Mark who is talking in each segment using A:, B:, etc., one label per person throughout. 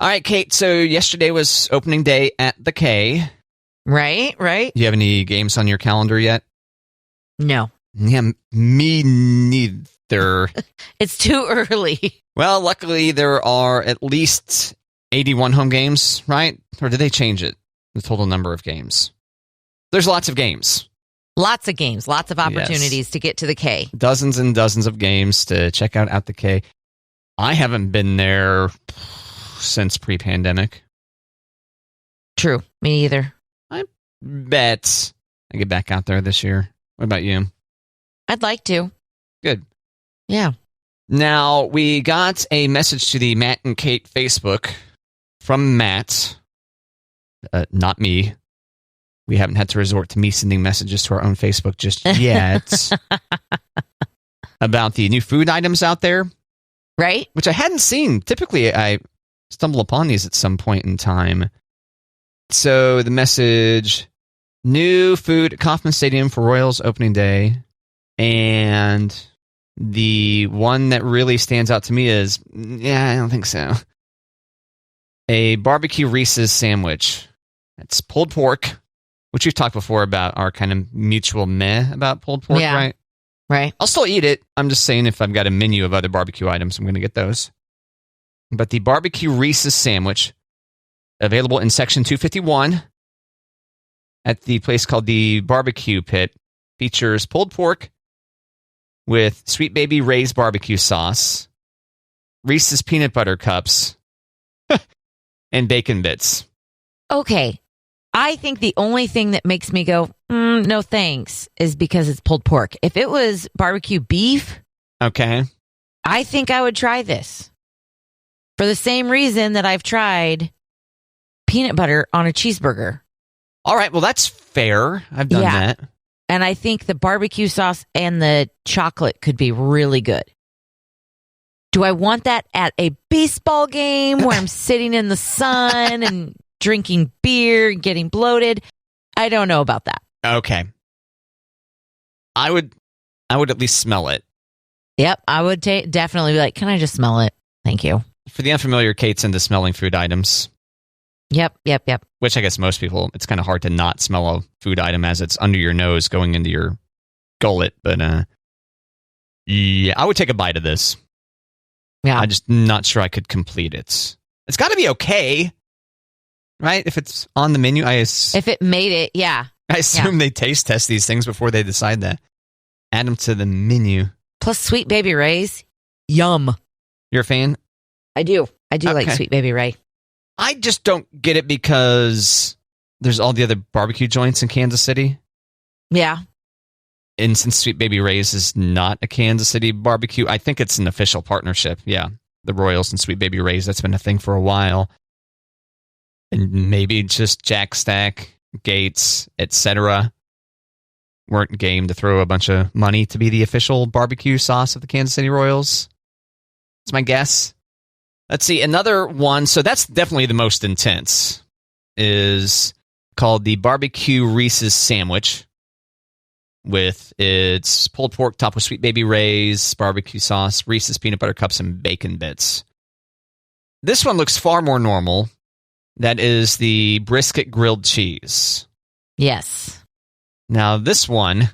A: All right, Kate, so yesterday was opening day at the K.
B: Right.
A: Do you have any games on your calendar yet?
B: No.
A: Yeah, me neither.
B: It's too early.
A: Well, luckily there are at least 81 home games, right? Or did they change it? The total number of games. There's lots of games.
B: Lots of games, lots of opportunities to get to the K.
A: Dozens and dozens of games to check out at the K. I haven't been there since pre-pandemic.
B: True. Me either.
A: I bet I get back out there this year. What about you?
B: I'd like to.
A: Good.
B: Yeah.
A: Now, we got a message to the Matt and Kate Facebook from Matt. Not me. We haven't had to resort to me sending messages to our own Facebook just yet. About the new food items out there.
B: Right.
A: Which I hadn't seen. Typically, I stumble upon these at some point in time. So the message, new food at Kauffman Stadium for Royals opening day. And the one that really stands out to me is, I don't think so. A barbecue Reese's sandwich. It's pulled pork, which we've talked before about our kind of mutual meh about pulled pork, right?
B: Right.
A: I'll still eat it. I'm just saying if I've got a menu of other barbecue items, I'm going to get those. But the barbecue Reese's sandwich, available in section 251 at the place called the Barbecue Pit, features pulled pork with Sweet Baby Ray's barbecue sauce, Reese's peanut butter cups, and bacon bits.
B: Okay. I think the only thing that makes me go, no thanks, is because it's pulled pork. If it was barbecue beef,
A: okay,
B: I think I would try this. For the same reason that I've tried peanut butter on a cheeseburger.
A: All right, well, that's fair. I've done that.
B: And I think the barbecue sauce and the chocolate could be really good. Do I want that at a baseball game where I'm sitting in the sun and drinking beer and getting bloated? I don't know about that.
A: Okay. I would at least smell it.
B: Yep, I would definitely be like, can I just smell it? Thank you.
A: For the unfamiliar, Kate's into smelling food items.
B: Yep.
A: Which I guess most people, it's kind of hard to not smell a food item as it's under your nose going into your gullet. But yeah, I would take a bite of this.
B: Yeah.
A: I'm just not sure I could complete it. It's got to be okay, right? If it's on the menu,
B: if it made it, yeah.
A: I assume they taste test these things before they decide that. Add them to the menu.
B: Plus Sweet Baby Ray's. Yum.
A: You're a fan?
B: I do like Sweet Baby Ray.
A: I just don't get it because there's all the other barbecue joints in Kansas City.
B: Yeah.
A: And since Sweet Baby Ray's is not a Kansas City barbecue, I think it's an official partnership. Yeah. The Royals and Sweet Baby Ray's, that's been a thing for a while. And maybe just Jack Stack, Gates, etc. weren't game to throw a bunch of money to be the official barbecue sauce of the Kansas City Royals. That's my guess. Let's see, another one, so that's definitely the most intense, is called the Barbecue Reese's Sandwich, with its pulled pork topped with Sweet Baby Ray's, barbecue sauce, Reese's peanut butter cups, and bacon bits. This one looks far more normal. That is the brisket grilled cheese.
B: Yes.
A: Now, this one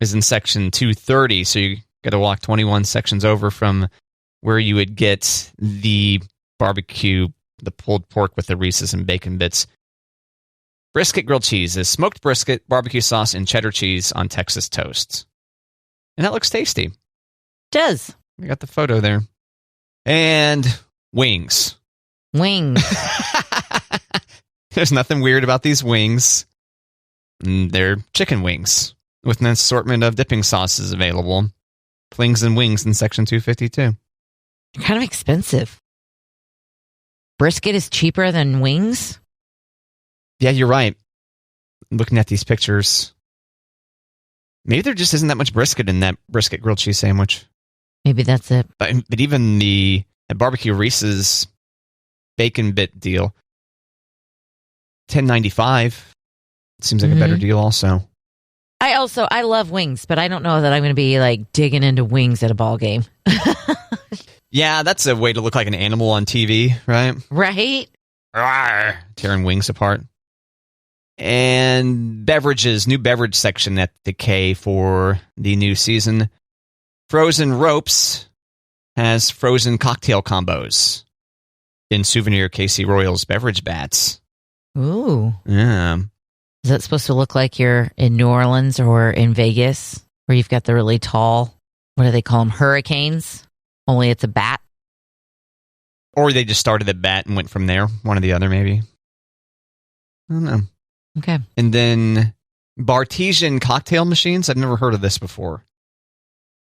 A: is in section 230, so you got to walk 21 sections over from where you would get the barbecue, the pulled pork with the Reese's and bacon bits. Brisket grilled cheese is smoked brisket, barbecue sauce, and cheddar cheese on Texas toast. And that looks tasty. It
B: does.
A: We got the photo there. And wings.
B: Wings.
A: There's nothing weird about these wings. They're chicken wings with an assortment of dipping sauces available. Flings and wings in section 252.
B: They're kind of expensive. Brisket is cheaper than wings?
A: Yeah, you're right. Looking at these pictures, maybe there just isn't that much brisket in that brisket grilled cheese sandwich.
B: Maybe that's it.
A: But even the barbecue Reese's bacon bit deal, $10.95. Seems like a better deal also. I
B: love wings, but I don't know that I'm going to be like digging into wings at a ball game.
A: Yeah, that's a way to look like an animal on TV, right?
B: Right?
A: Rawr, tearing wings apart. And beverages, new beverage section at the K for the new season. Frozen Ropes has frozen cocktail combos in souvenir KC Royals beverage bats.
B: Ooh.
A: Yeah.
B: Is that supposed to look like you're in New Orleans or in Vegas, where you've got the really tall, what do they call them, hurricanes? Only it's a bat?
A: Or they just started at bat and went from there. One or the other, maybe. I don't know.
B: Okay.
A: And then Bartesian cocktail machines. I've never heard of this before.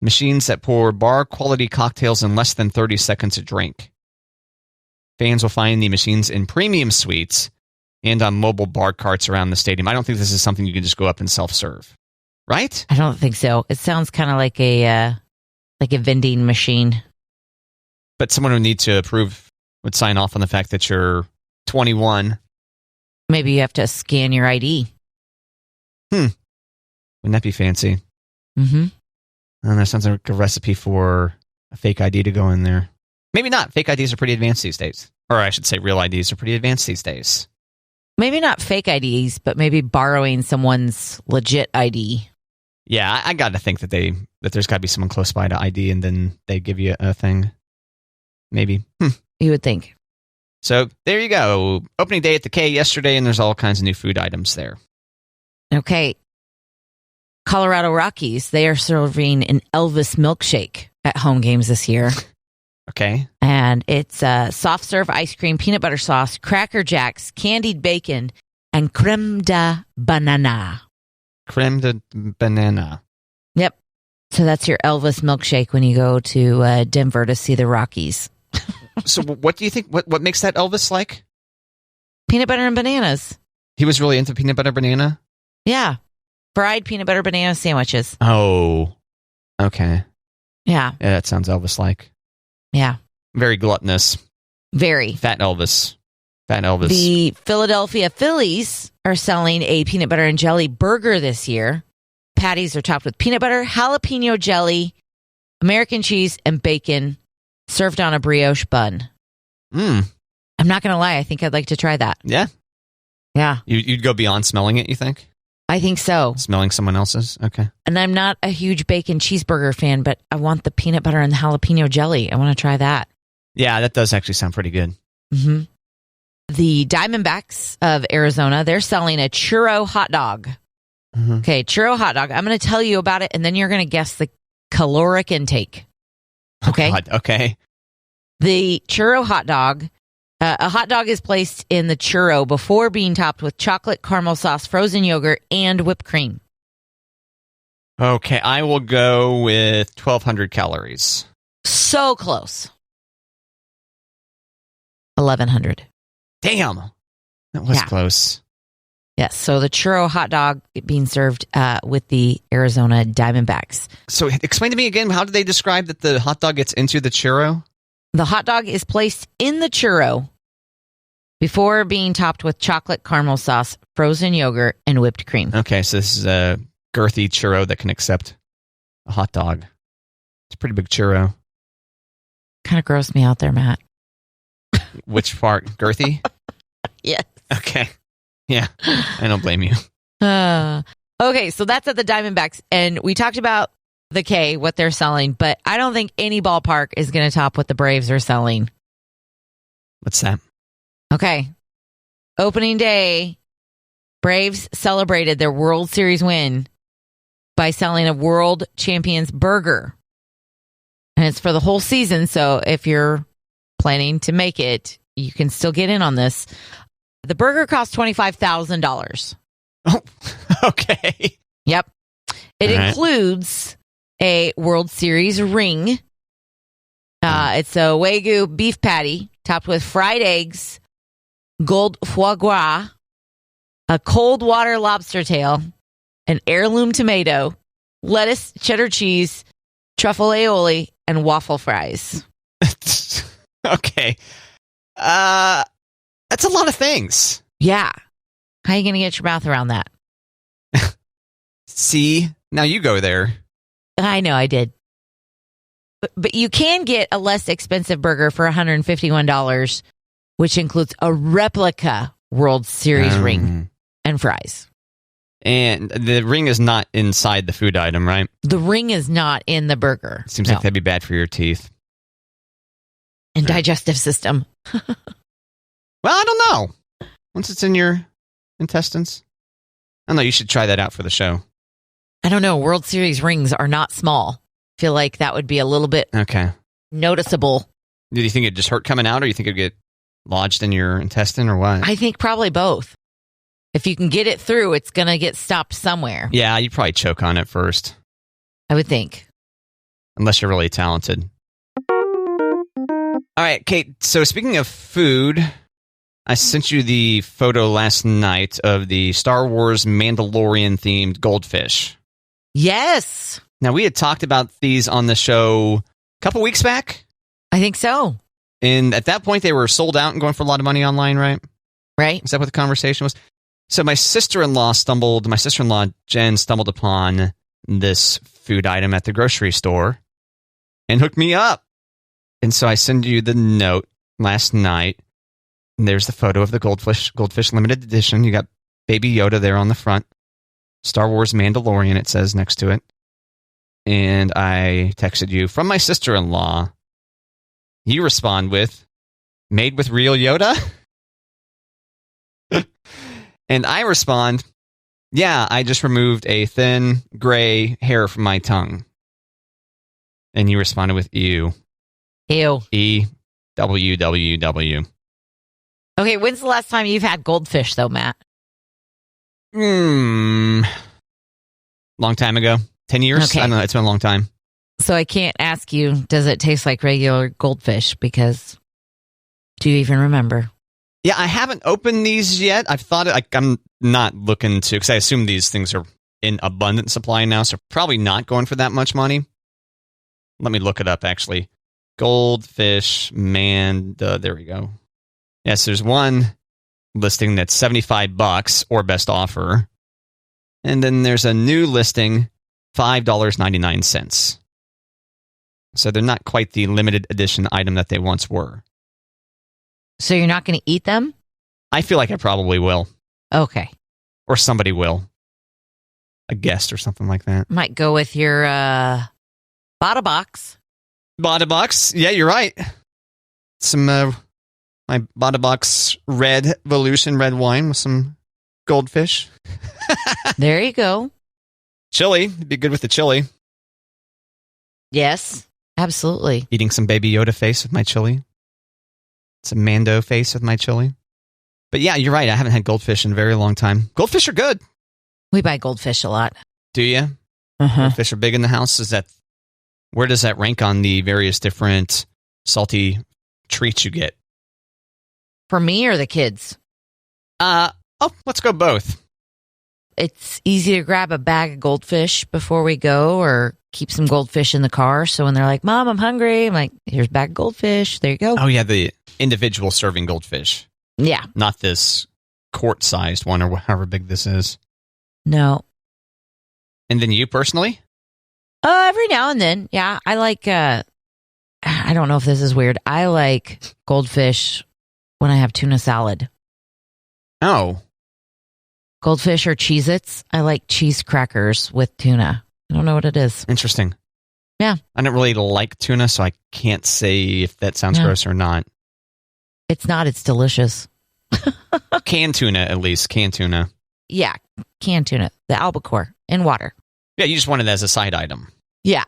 A: Machines that pour bar-quality cocktails in less than 30 seconds a drink. Fans will find the machines in premium suites and on mobile bar carts around the stadium. I don't think this is something you can just go up and self-serve. Right?
B: I don't think so. It sounds kind of like a vending machine.
A: But someone who needs to approve would sign off on the fact that you're 21.
B: Maybe you have to scan your ID.
A: Wouldn't that be fancy?
B: Mm-hmm.
A: And that sounds like a recipe for a fake ID to go in there. Maybe not. Fake IDs are pretty advanced these days. Or I should say real IDs are pretty advanced these days.
B: Maybe not fake IDs, but maybe borrowing someone's legit ID.
A: Yeah, I got to think that there's got to be someone close by to ID and then they give you a thing. Maybe.
B: You would think.
A: So there you go. Opening day at the K yesterday, and there's all kinds of new food items there.
B: Okay. Colorado Rockies, they are serving an Elvis milkshake at home games this year.
A: Okay.
B: And it's soft serve ice cream, peanut butter sauce, Cracker Jacks, candied bacon, and creme de banana.
A: Creme de banana.
B: Yep. So that's your Elvis milkshake when you go to Denver to see the Rockies.
A: So what do you think? What makes that Elvis like?
B: Peanut butter and bananas.
A: He was really into peanut butter banana?
B: Yeah. Fried peanut butter banana sandwiches.
A: Oh. Okay.
B: Yeah.
A: Yeah, that sounds Elvis-like.
B: Yeah.
A: Very gluttonous.
B: Very.
A: Fat Elvis. Fat Elvis.
B: The Philadelphia Phillies are selling a peanut butter and jelly burger this year. Patties are topped with peanut butter, jalapeno jelly, American cheese, and bacon, served on a brioche bun. I'm not going to lie. I think I'd like to try that.
A: Yeah?
B: Yeah.
A: You'd go beyond smelling it, you think?
B: I think so.
A: Smelling someone else's? Okay.
B: And I'm not a huge bacon cheeseburger fan, but I want the peanut butter and the jalapeno jelly. I want to try that.
A: Yeah, that does actually sound pretty good.
B: Mm-hmm. The Diamondbacks of Arizona, they're selling a churro hot dog. Mm-hmm. Okay, churro hot dog. I'm going to tell you about it, and then you're going to guess the caloric intake. Okay?
A: Oh God, okay.
B: The churro hot dog. A hot dog is placed in the churro before being topped with chocolate, caramel sauce, frozen yogurt, and whipped cream.
A: Okay, I will go with 1,200 calories.
B: So close. 1,100.
A: Damn. That was close.
B: Yes, so the churro hot dog being served with the Arizona Diamondbacks.
A: So explain to me again, how do they describe that the hot dog gets into the churro?
B: The hot dog is placed in the churro before being topped with chocolate, caramel sauce, frozen yogurt, and whipped cream.
A: Okay, so this is a girthy churro that can accept a hot dog. It's a pretty big churro.
B: Kind of grossed me out there, Matt.
A: Which part? Girthy?
B: Yes.
A: Okay. Yeah, I don't blame you.
B: Okay, so that's at the Diamondbacks, and we talked about the K, what they're selling, but I don't think any ballpark is going to top what the Braves are selling.
A: What's that?
B: Okay. Opening day, Braves celebrated their World Series win by selling a World Champions burger. And it's for the whole season, so if you're planning to make it, you can still get in on this. The burger costs $25,000.
A: Oh, okay.
B: Yep. It includes a World Series ring. It's a Wagyu beef patty topped with fried eggs, gold foie gras, a cold water lobster tail, an heirloom tomato, lettuce, cheddar cheese, truffle aioli, and waffle fries.
A: Okay. That's a lot of things.
B: Yeah. How are you going to get your mouth around that?
A: See? Now you go there.
B: I know, I did. But you can get a less expensive burger for $151, which includes a replica World Series ring and fries.
A: And the ring is not inside the food item, right?
B: The ring is not in the burger.
A: Seems like that'd be bad for your teeth.
B: And digestive system.
A: Well, I don't know. Once it's in your intestines. I don't know. You should try that out for the show.
B: I don't know. World Series rings are not small. I feel like that would be a little bit noticeable.
A: Do you think it'd just hurt coming out, or you think it'd get lodged in your intestine, or what?
B: I think probably both. If you can get it through, it's going to get stopped somewhere.
A: Yeah, you'd probably choke on it first.
B: I would think.
A: Unless you're really talented. All right, Kate, so speaking of food, I sent you the photo last night of the Star Wars Mandalorian-themed goldfish.
B: Yes.
A: Now, we had talked about these on the show a couple weeks back.
B: I think so.
A: And at that point, they were sold out and going for a lot of money online, right?
B: Right.
A: Is that what the conversation was? So my sister-in-law Jen stumbled upon this food item at the grocery store and hooked me up. And so I sent you the note last night. And there's the photo of the goldfish limited edition. You got Baby Yoda there on the front. Star Wars Mandalorian, it says next to it. And I texted you from my sister-in-law. You respond with, made with real Yoda? And I respond, yeah, I just removed a thin gray hair from my tongue. And you responded with ew.
B: Ew.
A: E-W-W-W.
B: Okay, when's the last time you've had goldfish, though, Matt?
A: Long time ago. 10 years?
B: Okay.
A: I don't know. It's been a long time.
B: So I can't ask you, does it taste like regular goldfish? Because do you even remember?
A: Yeah, I haven't opened these yet. I've thought I'm not looking to, because I assume these things are in abundant supply now, so probably not going for that much money. Let me look it up, actually. Goldfish, there we go. Yes, there's one listing that's $75 or best offer. And then there's a new listing, $5.99. So they're not quite the limited edition item that they once were.
B: So you're not going to eat them?
A: I feel like I probably will.
B: Okay.
A: Or somebody will. A guest or something like that.
B: Might go with your Bada Box.
A: Bada Box. Yeah, you're right. Some my Bada Box Red Evolution red wine with some goldfish.
B: There you go.
A: Chili. It'd be good with the chili.
B: Yes, absolutely.
A: Eating some Baby Yoda face with my chili. Some Mando face with my chili. But yeah, you're right. I haven't had goldfish in a very long time. Goldfish are good.
B: We buy goldfish a lot.
A: Do you?
B: Uh-huh.
A: Goldfish are big in the house. Where does that rank on the various different salty treats you get?
B: For me or the kids?
A: Let's go both.
B: It's easy to grab a bag of goldfish before we go or keep some goldfish in the car. So when they're like, Mom, I'm hungry, I'm like, here's a bag of goldfish. There you go.
A: Oh, yeah, the individual serving goldfish.
B: Yeah.
A: Not this quart-sized one or however big this is.
B: No.
A: And then you personally?
B: Every now and then. Yeah. I like, I don't know if this is weird. I like goldfish when I have tuna salad.
A: Oh.
B: Goldfish or Cheez-Its. I like cheese crackers with tuna. I don't know what it is.
A: Interesting.
B: Yeah.
A: I don't really like tuna, so I can't say if that sounds gross or not.
B: It's not. It's delicious.
A: Canned tuna, at least. Canned tuna.
B: Yeah. Canned tuna. The albacore in water.
A: Yeah, you just want it as a side item.
B: Yeah.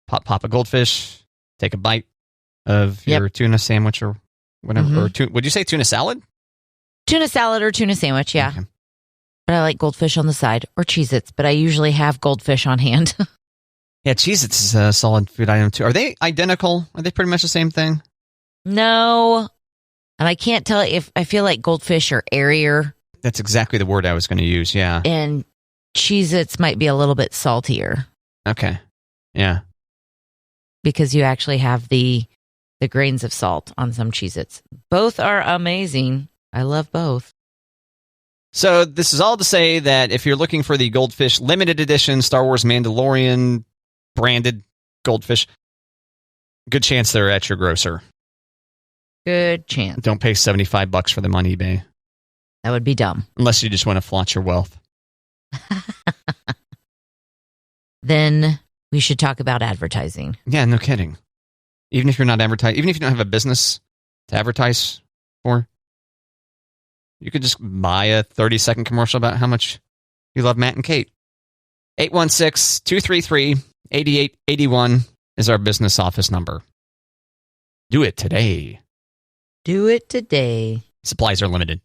A: Pop a goldfish, take a bite of your tuna sandwich or whatever.
B: Mm-hmm.
A: Or would you say tuna salad?
B: Tuna salad or tuna sandwich, yeah.
A: Okay.
B: But I like goldfish on the side or Cheez-Its, but I usually have goldfish on hand.
A: Yeah, Cheez-Its is a solid food item too. Are they identical? Are they pretty much the same thing?
B: No. And I can't tell if I feel like goldfish are airier.
A: That's exactly the word I was going to use, yeah.
B: And Cheez-Its might be a little bit saltier.
A: Okay. Yeah.
B: Because you actually have the grains of salt on some Cheez-Its. Both are amazing. I love both.
A: So this is all to say that if you're looking for the Goldfish limited edition Star Wars Mandalorian branded goldfish, Good chance they're at your grocer.
B: Good chance.
A: Don't pay $75 for them on eBay.
B: That would be dumb.
A: Unless you just want to flaunt your wealth.
B: Then we should talk about advertising.
A: Yeah, no kidding. Even if you're not advertising, even if you don't have a business to advertise for, you could just buy a 30-second commercial about how much you love Matt and Kate. 816-233-8881 is our business office number. Do it today.
B: Do it today.
A: Supplies are limited.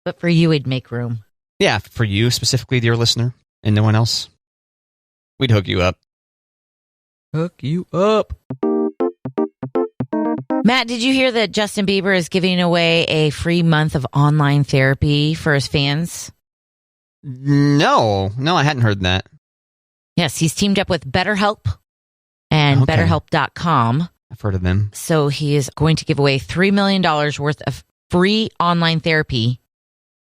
B: But for you, we'd make room.
A: Yeah, for you specifically, dear listener, and no one else. We'd hook you up.
B: Hook you up. Matt, did you hear that Justin Bieber is giving away a free month of online therapy for his fans?
A: No, I hadn't heard that.
B: Yes, he's teamed up with BetterHelp and BetterHelp.com.
A: I've heard of them.
B: So he is going to give away $3 million worth of free online therapy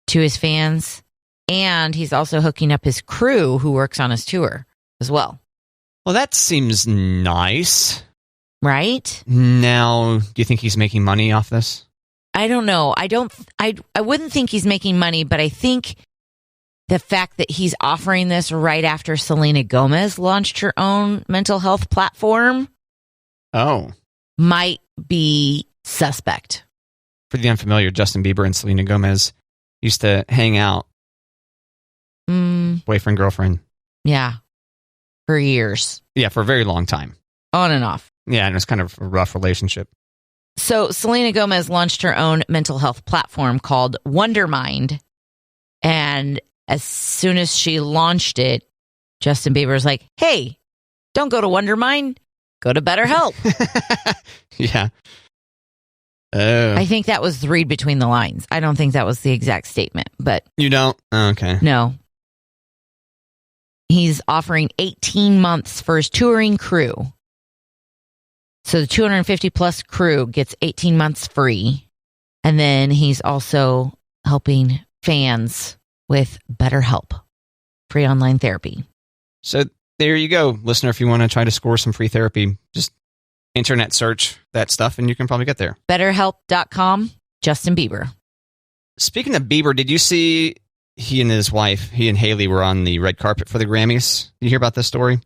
B: to his fans. And he's also hooking up his crew who works on his tour as well.
A: Well, that seems nice.
B: Right?
A: Now, do you think he's making money off this?
B: I don't know. I wouldn't think he's making money, but I think the fact that he's offering this right after Selena Gomez launched her own mental health platform might be suspect.
A: For the unfamiliar, Justin Bieber and Selena Gomez used to hang out. Boyfriend, girlfriend.
B: Yeah. For years.
A: Yeah, for a very long time.
B: On and off.
A: Yeah, and it was kind of a rough relationship.
B: So Selena Gomez launched her own mental health platform called Wondermind. And as soon as she launched it, Justin Bieber was like, hey, don't go to Wondermind. Go to BetterHelp.
A: Yeah.
B: I think that was read between the lines. I don't think that was the exact statement, but...
A: You don't? Oh, okay.
B: No. He's offering 18 months for his touring crew. So the 250-plus crew gets 18 months free. And then he's also helping fans with BetterHelp, free online therapy.
A: So there you go, listener. If you want to try to score some free therapy, just internet search that stuff and you can probably get there.
B: BetterHelp.com, Justin Bieber.
A: Speaking of Bieber, did you see he and his wife, he and Hailey were on the red carpet for the Grammys? Did you hear about this story?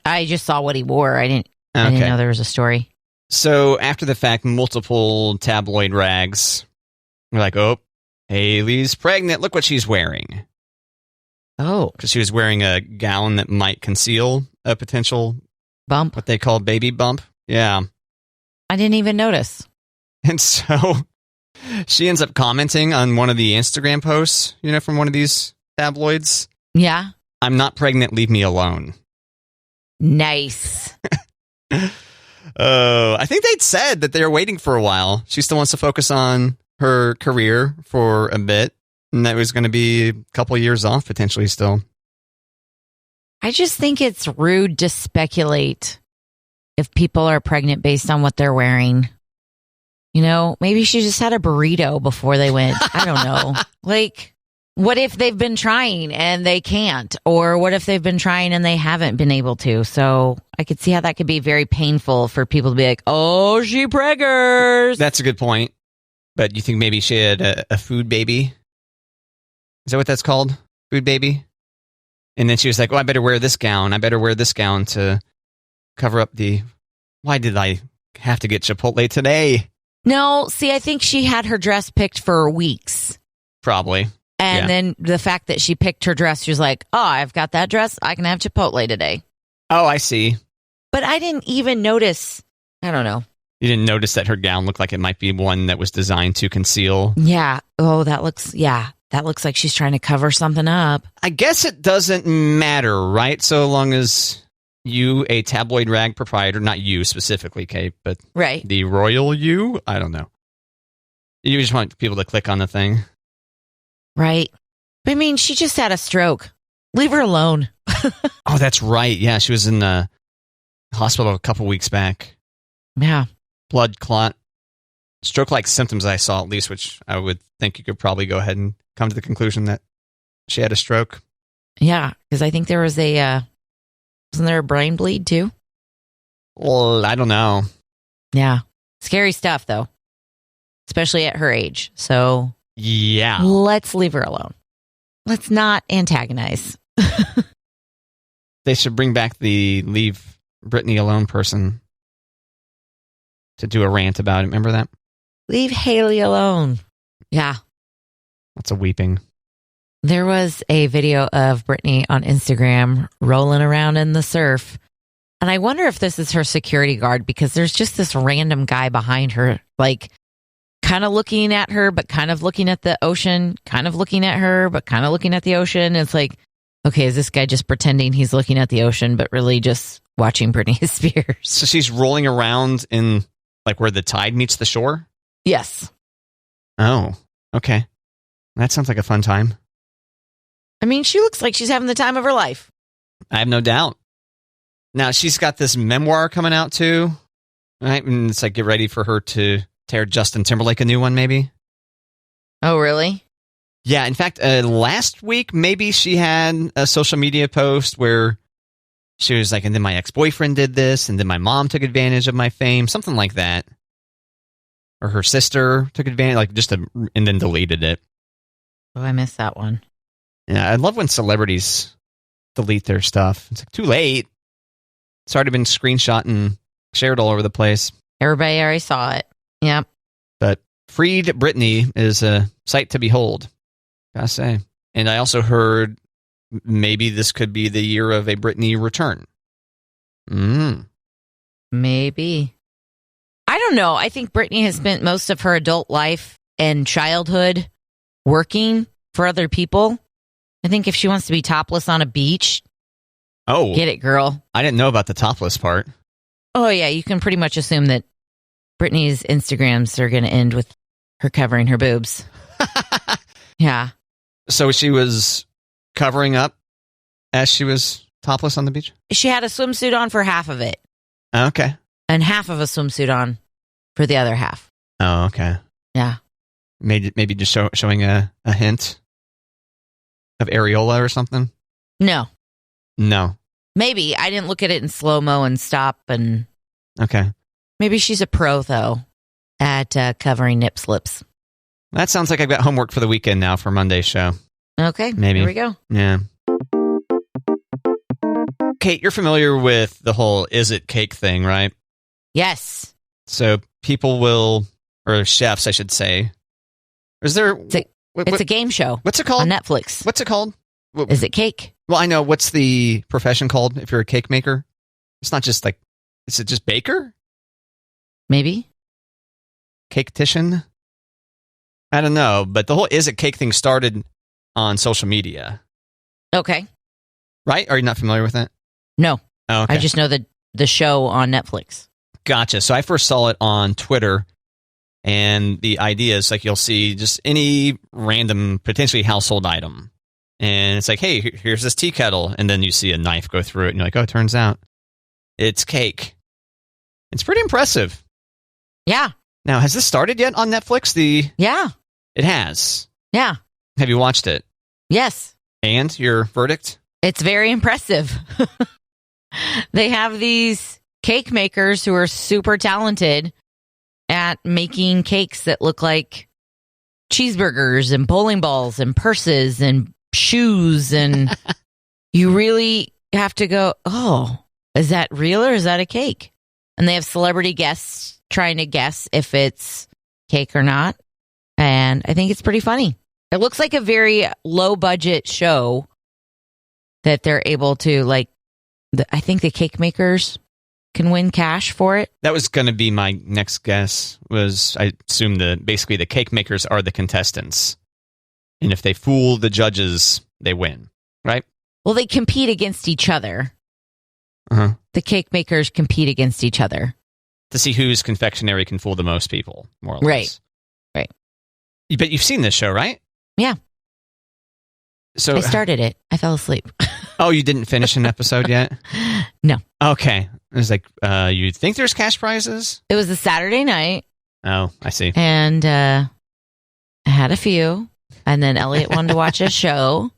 A: I
B: just saw what he wore. I didn't know there was a story.
A: So after the fact, multiple tabloid rags were like, oh, Hailey's pregnant. Look what she's wearing.
B: Oh.
A: Because she was wearing a gown that might conceal a potential
B: bump.
A: What they call baby bump. Yeah.
B: I didn't even notice.
A: And so she ends up commenting on one of the Instagram posts, from one of these tabloids.
B: Yeah.
A: I'm not pregnant. Leave me alone.
B: Nice.
A: I think they'd said that they're waiting for a while. She still wants to focus on her career for a bit. And that was going to be a couple years off potentially still.
B: I just think it's rude to speculate if people are pregnant based on what they're wearing. Maybe she just had a burrito before they went. I don't know. What if they've been trying and they can't? Or what if they've been trying and they haven't been able to? So I could see how that could be very painful for people to be like, oh, she preggers.
A: That's a good point. But you think maybe she had a food baby? Is that what that's called? Food baby? And then she was like, oh, I better wear this gown. I better wear this gown to cover up the... Why did I have to get Chipotle today?
B: No, see, I think she had her dress picked for weeks.
A: Probably.
B: And then the fact that she picked her dress, she was like, oh, I've got that dress. I can have Chipotle today.
A: Oh, I see.
B: But I didn't even notice. I don't know.
A: You didn't notice that her gown looked like it might be one that was designed to conceal?
B: Yeah. Oh, that looks like she's trying to cover something up.
A: I guess it doesn't matter, right? So long as you, a tabloid rag proprietor, not you specifically, Kate, but
B: right.
A: The royal you? I don't know. You just want people to click on the thing.
B: Right. I mean, she just had a stroke. Leave her alone.
A: Oh, that's right. Yeah, she was in the hospital a couple weeks back.
B: Yeah.
A: Blood clot. Stroke-like symptoms I saw, at least, which I would think you could probably go ahead and come to the conclusion that she had a stroke.
B: Yeah, because I think there was wasn't there a brain bleed too?
A: Well, I don't know.
B: Yeah. Scary stuff, though, especially at her age. So
A: Yeah.
B: let's leave her alone. Let's not antagonize.
A: They should bring back the leave Britney alone person to do a rant about it. Remember that?
B: Leave Hailey alone. Yeah.
A: Lots of weeping.
B: There was a video of Britney on Instagram rolling around in the surf. And I wonder if this is her security guard, because there's just this random guy behind her, like kind of looking at her, but kind of looking at the ocean, kind of looking at her, but kind of looking at the ocean. It's like, okay, is this guy just pretending he's looking at the ocean, but really just watching Britney Spears?
A: So she's rolling around in like where the tide meets the shore?
B: Yes.
A: Oh, okay. That sounds like a fun time.
B: I mean, she looks like she's having the time of her life.
A: I have no doubt. Now, she's got this memoir coming out too, right? And it's like, get ready for her to tear Justin Timberlake a new one, maybe.
B: Oh, really?
A: Yeah, in fact, last week, maybe she had a social media post where she was like, and then my ex-boyfriend did this, and then my mom took advantage of my fame, something like that. Or her sister took advantage, like and then deleted it.
B: Oh, I missed that one.
A: Yeah, I love when celebrities delete their stuff. It's like, too late. It's already been screenshot and shared all over the place.
B: Everybody already saw it. Yep.
A: But Freed Britney is a sight to behold, gotta say. And I also heard maybe this could be the year of a Britney return.
B: Maybe. I don't know. I think Britney has spent most of her adult life and childhood working for other people. I think if she wants to be topless on a beach, get it, girl.
A: I didn't know about the topless part.
B: Oh, yeah. You can pretty much assume that Britney's Instagrams are going to end with her covering her boobs. Yeah.
A: So she was covering up as she was topless on the beach?
B: She had a swimsuit on for half of it.
A: Okay.
B: And half of a swimsuit on for the other half.
A: Oh, okay.
B: Yeah.
A: Maybe just showing a hint of areola or something?
B: No.
A: Maybe.
B: I didn't look at it in slow-mo and stop. And
A: okay.
B: Maybe she's a pro, though, at covering nip slips.
A: That sounds like I've got homework for the weekend now for Monday's show.
B: Okay.
A: Maybe.
B: Here we go.
A: Yeah. Kate, you're familiar with the whole is it cake thing, right?
B: Yes.
A: So people will, or chefs, I should say. Is there...
B: It's a game show.
A: What's it called?
B: On Netflix.
A: What's it called?
B: Is it cake?
A: Well, I know. What's the profession called if you're a cake maker? It's not just like... Is it just baker?
B: Maybe.
A: Cake-tician? I don't know. But the whole is it cake thing started on social media.
B: Okay.
A: Right? Are you not familiar with that?
B: No.
A: Oh, okay.
B: I just know the show on Netflix.
A: Gotcha. So I first saw it on Twitter, and the idea is like you'll see just any random, potentially household item. And it's like, hey, here's this tea kettle. And then you see a knife go through it, and you're like, oh, it turns out it's cake. It's pretty impressive.
B: Yeah.
A: Now, has this started yet on Netflix?
B: Yeah.
A: It has.
B: Yeah.
A: Have you watched it?
B: Yes.
A: And your verdict?
B: It's very impressive. They have these cake makers who are super talented at making cakes that look like cheeseburgers and bowling balls and purses and shoes. And you really have to go, oh, is that real or is that a cake? And they have celebrity guests trying to guess if it's cake or not. And I think it's pretty funny. It looks like a very low budget show that they're able to, like, I think the cake makers can win cash for it.
A: That was going to be my next guess. Was I assume basically the cake makers are the contestants, and if they fool the judges, they win, right?
B: Well, they compete against each other.
A: Uh-huh.
B: The cake makers compete against each other
A: to see whose confectionery can fool the most people, more or less.
B: Right.
A: But you've seen this show, right?
B: Yeah.
A: So
B: I started it. I fell asleep.
A: Oh, you didn't finish an episode yet?
B: No.
A: Okay. It was like, you think there's cash prizes?
B: It was a Saturday night.
A: Oh, I see.
B: And I had a few. And then Elliot wanted to watch a show.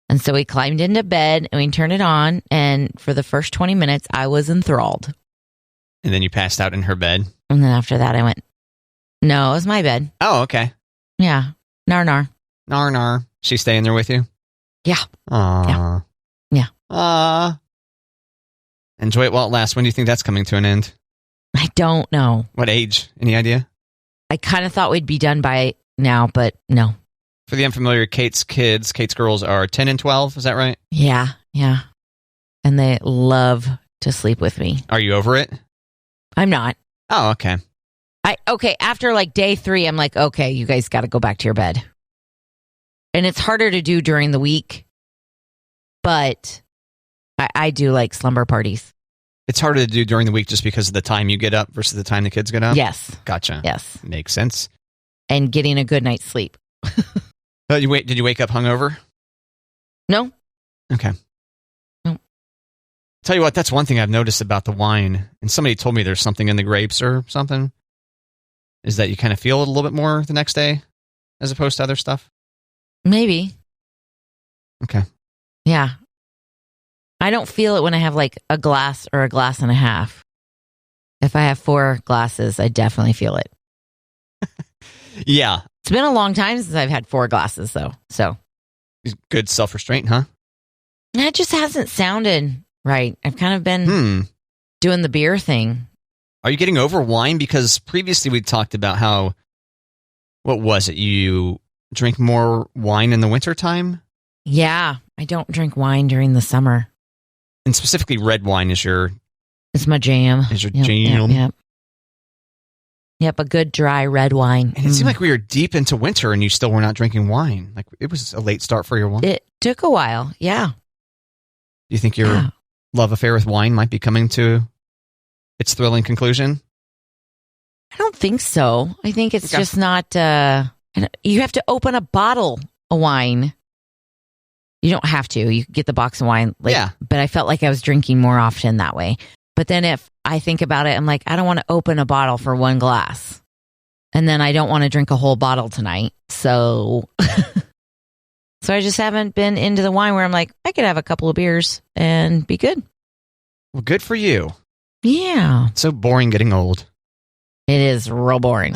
B: And so we climbed into bed and we turned it on. And for the first 20 minutes, I was enthralled.
A: And then you passed out in her bed.
B: And then after that, I went, no, it was my bed.
A: Oh, okay.
B: Yeah. Nar.
A: Nar. She's staying there with you?
B: Yeah.
A: Aww.
B: Yeah.
A: Aww. Enjoy it while it lasts. When do you think that's coming to an end?
B: I don't know.
A: What age? Any idea?
B: I kind of thought we'd be done by now, but no.
A: For the unfamiliar, Kate's girls are 10 and 12. Is that right?
B: Yeah. And they love to sleep with me.
A: Are you over it?
B: I'm not.
A: Oh, okay.
B: After like day 3, I'm like, okay, you guys got to go back to your bed. And it's harder to do during the week, but I do like slumber parties.
A: It's harder to do during the week just because of the time you get up versus the time the kids get up?
B: Yes.
A: Gotcha.
B: Yes.
A: Makes sense.
B: And getting a good night's sleep.
A: Did you wake up hungover?
B: No.
A: Okay.
B: No.
A: Tell you what, that's one thing I've noticed about the wine, and somebody told me there's something in the grapes or something, is that you kind of feel it a little bit more the next day as opposed to other stuff?
B: Maybe.
A: Okay.
B: Yeah. I don't feel it when I have like a glass or a glass and a half. If I have 4 glasses, I definitely feel it.
A: Yeah.
B: It's been a long time since I've had 4 glasses, though. So
A: good self-restraint, huh?
B: That just hasn't sounded right. I've kind of been doing the beer thing.
A: Are you getting over wine? Because previously we talked about how, what was it? You drink more wine in the wintertime?
B: Yeah. I don't drink wine during the summer.
A: And specifically red wine is your...
B: It's my jam.
A: Jam?
B: Yep, a good dry red wine.
A: And it seemed like we were deep into winter and you still were not drinking wine. Like, it was a late start for your wine.
B: It took a while, yeah.
A: Do you think your love affair with wine might be coming to its thrilling conclusion?
B: I don't think so. I think it's just not... you have to open a bottle of wine. You don't have to. You get the box of wine. But I felt like I was drinking more often that way. But then if I think about it, I'm like, I don't want to open a bottle for 1 glass. And then I don't want to drink a whole bottle tonight. So I just haven't been into the wine where I'm like, I could have a couple of beers and be good.
A: Well, good for you.
B: Yeah.
A: It's so boring getting old.
B: It is real boring.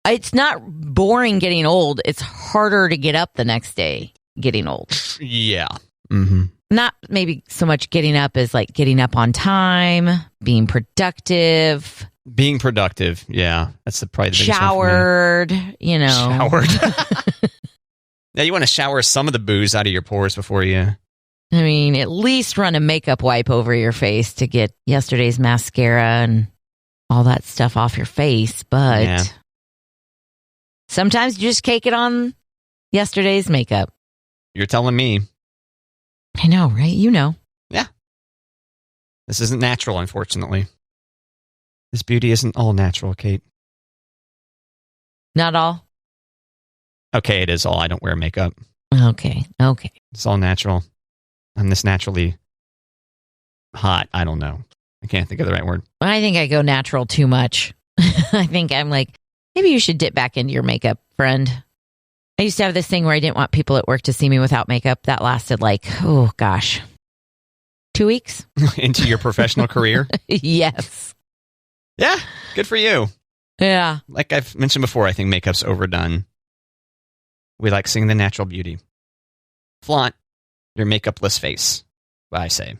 B: It's not boring getting old. It's harder to get up the next day getting old.
A: Yeah. Mm-hmm.
B: Not maybe so much getting up as like getting up on time, being productive.
A: Being productive, yeah. That's probably the biggest
B: showered,
A: Showered. Yeah, you want to shower some of the booze out of your pores before you...
B: I mean, at least run a makeup wipe over your face to get yesterday's mascara and all that stuff off your face. But sometimes you just cake it on yesterday's makeup.
A: You're telling me.
B: I know, right? You know.
A: Yeah. This isn't natural, unfortunately. This beauty isn't all natural, Kate.
B: Not all?
A: Okay, it is all. I don't wear makeup.
B: Okay.
A: It's all natural. I'm this naturally hot. I don't know. I can't think of the right word.
B: I think I go natural too much. I think I'm like, maybe you should dip back into your makeup, friend. I used to have this thing where I didn't want people at work to see me without makeup. That lasted 2 weeks.
A: Into your professional career?
B: Yes.
A: Yeah, good for you.
B: Yeah.
A: Like I've mentioned before, I think makeup's overdone. We like seeing the natural beauty. Flaunt your makeupless face, I say.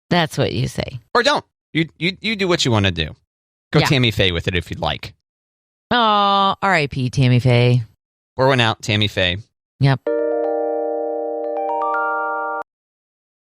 B: That's what you say.
A: Or don't. You do what you want to do. Go Tammy Faye with it if you'd like.
B: Oh, R.I.P. Tammy Faye.
A: Pour one out, Tammy Faye.
B: Yep.